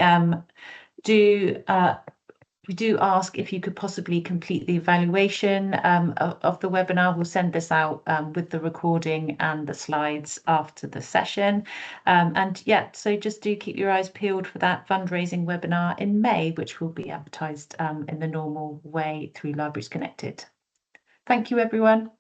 do ask if you could possibly complete the evaluation of the webinar. We'll send this out with the recording and the slides after the session. And yeah, so just do keep your eyes peeled for that fundraising webinar in May, which will be advertised in the normal way through Libraries Connected. Thank you, everyone.